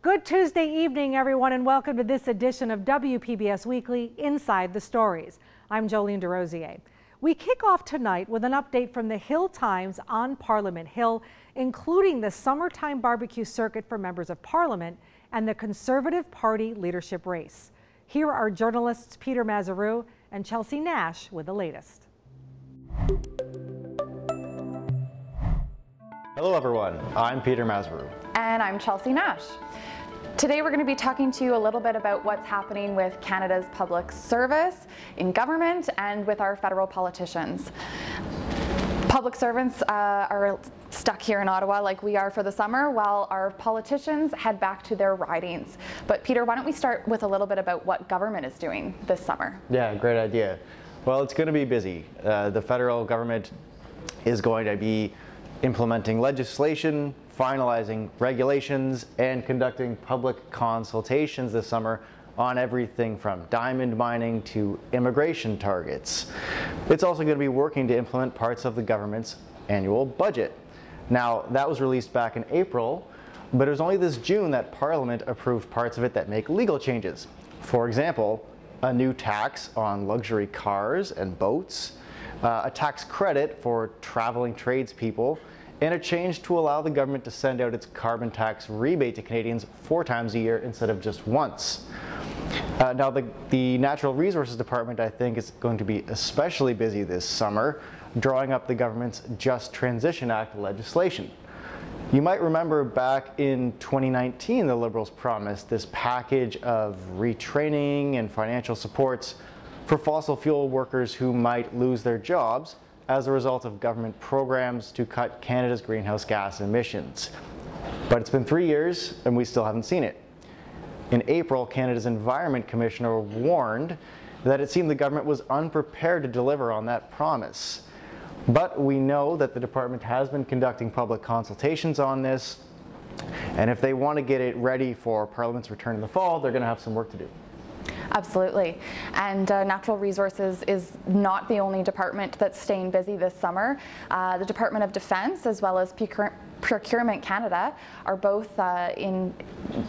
Good Tuesday evening, everyone, and welcome to this edition of WPBS Weekly Inside the Stories. I'm Jolene DeRosier. We kick off tonight with an update from the Hill Times on Parliament Hill, including the summertime barbecue circuit for members of Parliament and the Conservative Party leadership race. Here are journalists Peter Mazereeuw and Chelsea Nash with the latest. Hello everyone, I'm Peter Mazereeuw. And I'm Chelsea Nash. Today we're going to be talking to you a little bit about what's happening with Canada's public service, in government, and with our federal politicians. Public servants are stuck here in Ottawa like we are for the summer, while our politicians head back to their ridings. But Peter, why don't we start with a little bit about what government is doing this summer? Yeah, great idea. Well, it's going to be busy. The federal government is going to be implementing legislation, finalizing regulations, and conducting public consultations this summer on everything from diamond mining to immigration targets. It's also going to be working to implement parts of the government's annual budget. Now, that was released back in April, but it was only this June that Parliament approved parts of it that make legal changes. For example, a new tax on luxury cars and boats, a tax credit for traveling tradespeople, and a change to allow the government to send out its carbon tax rebate to Canadians 4 times a year instead of just once. Now, the Natural Resources Department, I think, is going to be especially busy this summer, drawing up the government's Just Transition Act legislation. You might remember back in 2019, the Liberals promised this package of retraining and financial supports for fossil fuel workers who might lose their jobs as a result of government programs to cut Canada's greenhouse gas emissions. But it's been 3 years and we still haven't seen it. In April, Canada's Environment Commissioner warned that it seemed the government was unprepared to deliver on that promise. But we know that the department has been conducting public consultations on this, and if they want to get it ready for Parliament's return in the fall, they're going to have some work to do. Absolutely. And Natural Resources is not the only department that's staying busy this summer. The Department of Defence as well as Procurement Canada are both in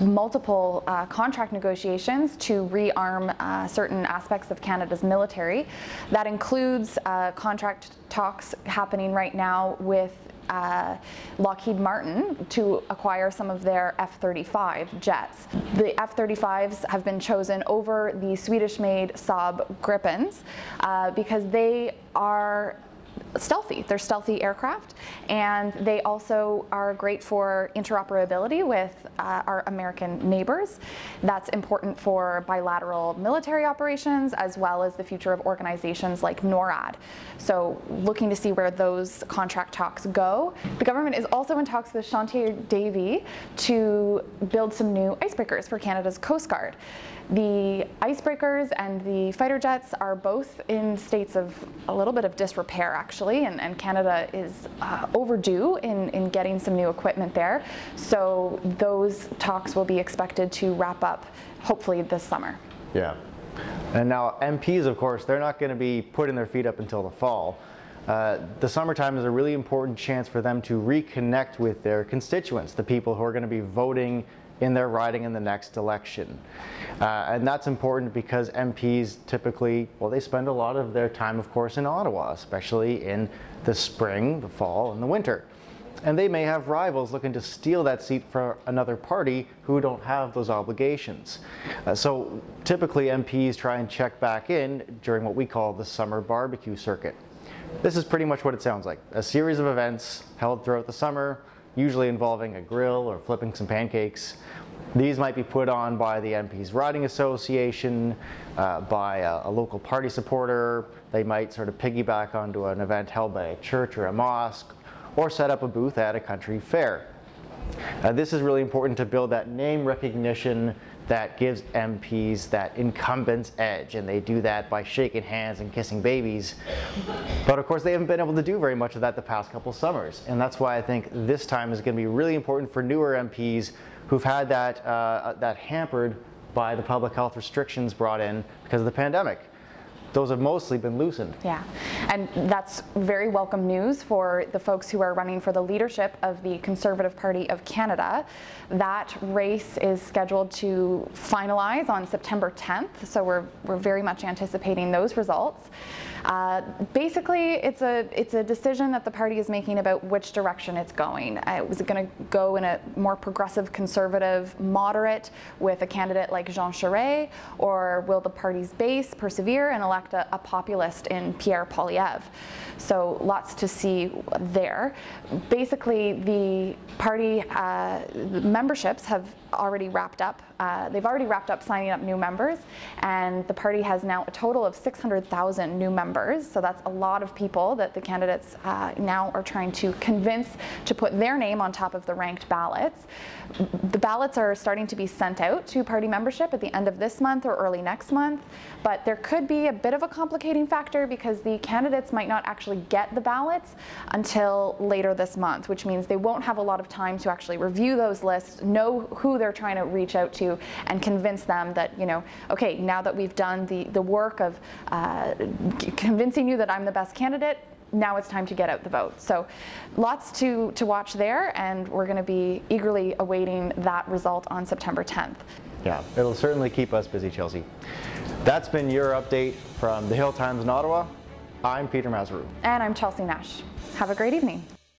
multiple contract negotiations to rearm certain aspects of Canada's military. That includes contract talks happening right now with Lockheed Martin to acquire some of their F-35 jets. The F-35s have been chosen over the Swedish-made Saab Gripens because they are stealthy. They're stealthy aircraft, and they also are great for interoperability with our American neighbors. That's important for bilateral military operations as well as the future of organizations like NORAD. So looking to see where those contract talks go. The government is also in talks with Chantier Davy to build some new icebreakers for Canada's Coast Guard. The icebreakers and the fighter jets are both in states of a little bit of disrepair, actually, and Canada is overdue in getting some new equipment there. So those talks will be expected to wrap up hopefully this summer. Yeah. And now MPs, of course, they're not going to be putting their feet up until the fall. The summertime is a really important chance for them to reconnect with their constituents, the people who are going to be voting in their riding in the next election. And that's important because MPs typically, well, they spend a lot of their time, of course, in Ottawa, especially in the spring, the fall, and the winter. And they may have rivals looking to steal that seat for another party who don't have those obligations. So typically MPs try and check back in during what we call the summer barbecue circuit. This is pretty much what it sounds like. A series of events held throughout the summer, usually involving a grill or flipping some pancakes. These might be put on by the MP's Riding Association, by a local party supporter. They might sort of piggyback onto an event held by a church or a mosque, or set up a booth at a country fair. This is really important to build that name recognition that gives MPs that incumbent's edge, and they do that by shaking hands and kissing babies. But of course they haven't been able to do very much of that the past couple summers, and that's why I think this time is going to be really important for newer MPs who've had that hampered by the public health restrictions brought in because of the pandemic. those have mostly been loosened. Yeah, and that's very welcome news for the folks who are running for the leadership of the Conservative Party of Canada. That race is scheduled to finalize on September 10th, so we're very much anticipating those results. Basically, it's a decision that the party is making about which direction it's going. Was it going to go in a more progressive, conservative, moderate with a candidate like Jean Charest, or will the party's base persevere and elect a populist in Pierre Poilievre? So lots to see there. Basically, the party memberships have already wrapped up. They've already wrapped up signing up new members, and the party has now a total of 600,000 new members. So that's a lot of people that the candidates now are trying to convince to put their name on top of the ranked ballots. The ballots are starting to be sent out to party membership at the end of this month or early next month, but there could be a bit of a complicating factor because the candidates might not actually get the ballots until later this month, which means they won't have a lot of time to actually review those lists, know who they're trying to reach out to, and convince them that, you know, okay, now that we've done the work of convincing you that I'm the best candidate, now it's time to get out the vote. So lots to watch there, and we're going to be eagerly awaiting that result on September 10th. Yeah, it'll certainly keep us busy, Chelsea. That's been your update from the Hill Times in Ottawa. I'm Peter Mazereeuw. And I'm Chelsea Nash. Have a great evening.